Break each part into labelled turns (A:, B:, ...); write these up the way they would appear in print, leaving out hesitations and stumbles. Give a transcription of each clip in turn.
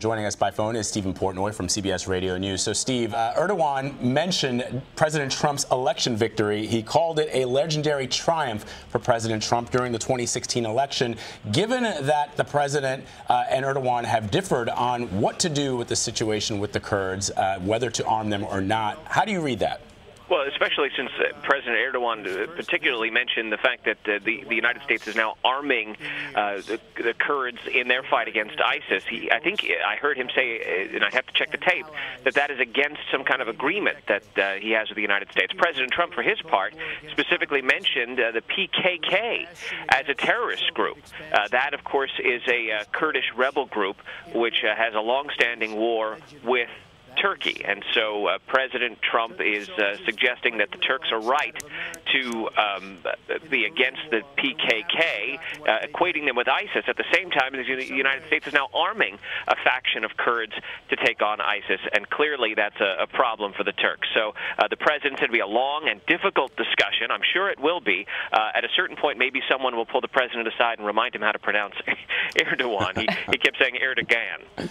A: Joining us by phone is Stephen Portnoy from CBS Radio News. So, Steve, Erdogan mentioned President Trump's election victory. He called it a legendary triumph for President Trump during the 2016 election. Given that the president and Erdogan have differed on what to do with the situation with the Kurds, whether to arm them or not, how do you read that?
B: Well, especially since President Erdogan particularly mentioned the fact that the United States is now arming the Kurds in their fight against ISIS. I think I heard him say, and I have to check the tape, that is against some kind of agreement that he has with the United States. President Trump, for his part, specifically mentioned the PKK as a terrorist group. That, of course, is a Kurdish rebel group which has a long-standing war with Turkey, and so President Trump is suggesting that the Turks are right to be against the PKK, equating them with ISIS. At the same time, the United States is now arming a faction of Kurds to take on ISIS, and clearly that's a problem for the Turks. So the president said it'd be a long and difficult discussion. I'm sure it will be. At a certain point, maybe someone will pull the president aside and remind him how to pronounce Erdogan. He kept saying Erdogan.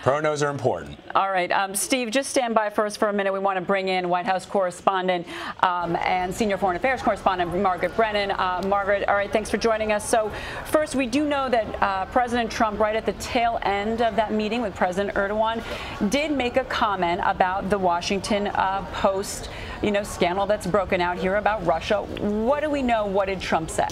A: Pronos are important.
C: All right. Steve, just stand by for us for a minute. We want to bring in White House correspondent and senior foreign affairs correspondent Margaret Brennan. Margaret, all right, thanks for joining us. So first, we do know that President Trump, right at the tail end of that meeting with President Erdogan, did make a comment about the Washington Post, scandal that's broken out here about Russia. What do we know? What did Trump say?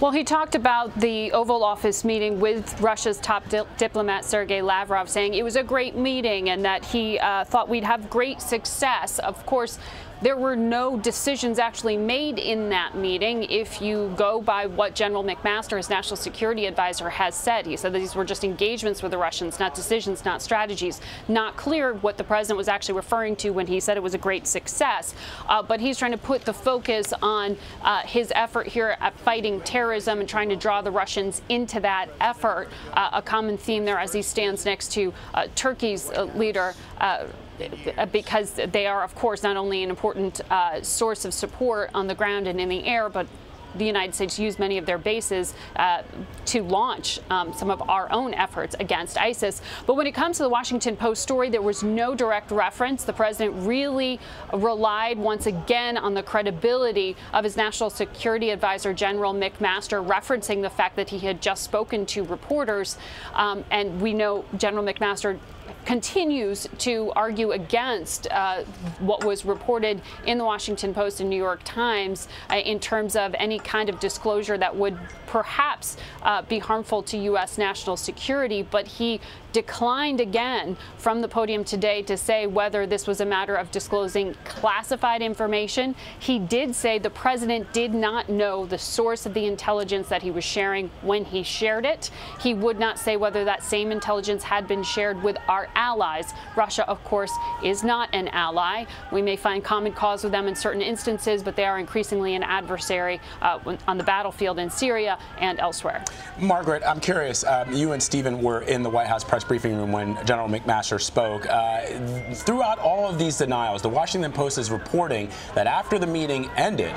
D: Well, he talked about the Oval Office meeting with Russia's top diplomat, Sergei Lavrov, saying it was a great meeting and that he thought we'd have great success. Of course, there were no decisions actually made in that meeting if you go by what General McMaster, his national security advisor, has said. He said that these were just engagements with the Russians, not decisions, not strategies. Not clear what the president was actually referring to when he said it was a great success. But he's trying to put the focus on his effort here at fighting terrorism and trying to draw the Russians into that effort. A common theme there as he stands next to Turkey's leader, because they are, of course, not only an important source of support on the ground and in the air, but the United States used many of their bases to launch some of our own efforts against ISIS. But when it comes to the Washington Post story, there was no direct reference. The president really relied once again on the credibility of his national security advisor, General McMaster, referencing the fact that he had just spoken to reporters. And we know General McMaster continues to argue against what was reported in the Washington Post and New York Times in terms of any kind of disclosure that would perhaps be harmful to U.S. national security. But he declined again from the podium today to say whether this was a matter of disclosing classified information. He did say the president did not know the source of the intelligence that he was sharing when he shared it. He would not say whether that same intelligence had been shared with our allies. Russia, of course, is not an ally. We may find common cause with them in certain instances, but they are increasingly an adversary on the battlefield in Syria and elsewhere.
A: Margaret, I'm curious. You and Stephen were in the White House press briefing room when General McMaster spoke. Throughout all of these denials, the Washington Post is reporting that after the meeting ended,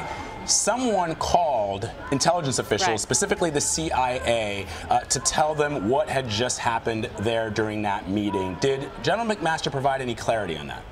A: someone called intelligence officials, specifically the CIA, to tell them what had just happened there during that meeting. Did General McMaster provide any clarity on that?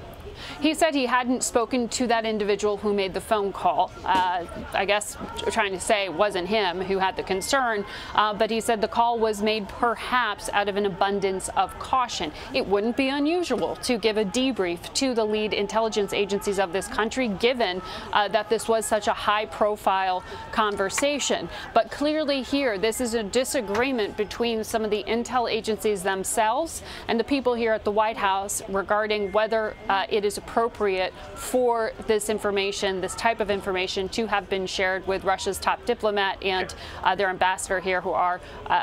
D: He said he hadn't spoken to that individual who made the phone call. I guess trying to say it wasn't him who had the concern, but he said the call was made perhaps out of an abundance of caution. It wouldn't be unusual to give a debrief to the lead intelligence agencies of this country, given that this was such a high-profile conversation. But clearly here, this is a disagreement between some of the intel agencies themselves and the people here at the White House regarding whether it is appropriate for this information, this type of information, to have been shared with Russia's top diplomat and their ambassador here, who are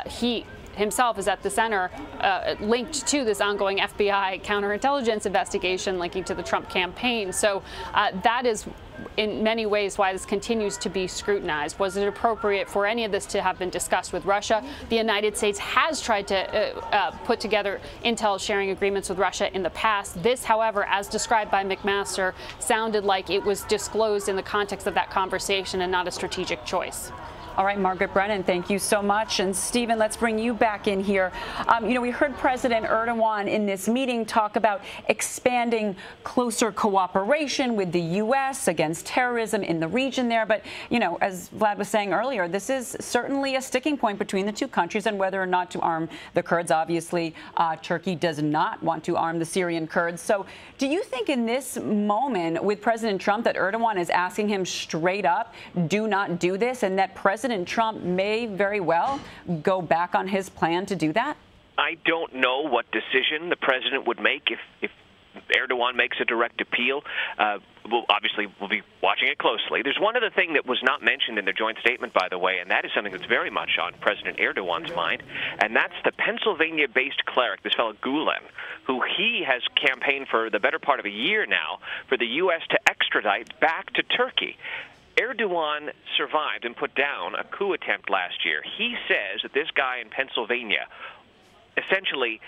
D: he himself is at the center, linked to this ongoing FBI counterintelligence investigation linking to the Trump campaign. So that is in many ways why this continues to be scrutinized. Was it appropriate for any of this to have been discussed with Russia? The United States has tried to put together intel sharing agreements with Russia in the past. This, however, as described by McMaster, sounded like it was disclosed in the context of that conversation and not a strategic choice.
C: All right, Margaret Brennan, thank you so much. And Stephen, let's bring you back in here. We heard President Erdogan in this meeting talk about expanding closer cooperation with the U.S. against terrorism in the region there. But, as Vlad was saying earlier, this is certainly a sticking point between the two countries and whether or not to arm the Kurds. Obviously, Turkey does not want to arm the Syrian Kurds. So do you think in this moment with President Trump that Erdogan is asking him straight up, do not do this, and that President Trump may very well go back on his plan to do that?
B: I don't know what decision the president would make if Erdogan makes a direct appeal. We'll be watching it closely. There's one other thing that was not mentioned in the joint statement, by the way, and that is something that's very much on President Erdogan's mind, and that's the Pennsylvania-based cleric, this fellow Gulen, who he has campaigned for the better part of a year now for the U.S. to extradite back to Turkey. Erdogan survived and put down a coup attempt last year. He says that this guy in Pennsylvania essentially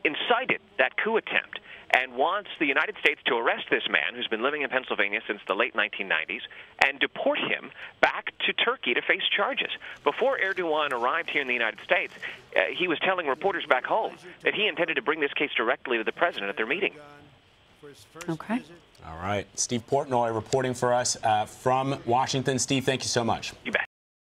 B: incited that coup attempt and wants the United States to arrest this man who's been living in Pennsylvania since the late 1990s and deport him back to Turkey to face charges. Before Erdogan arrived here in the United States, he was telling reporters back home that he intended to bring this case directly to the president at their meeting.
C: Okay.
A: All right. Steve Portnoy reporting for us from Washington. Steve, thank you so much.
B: You bet.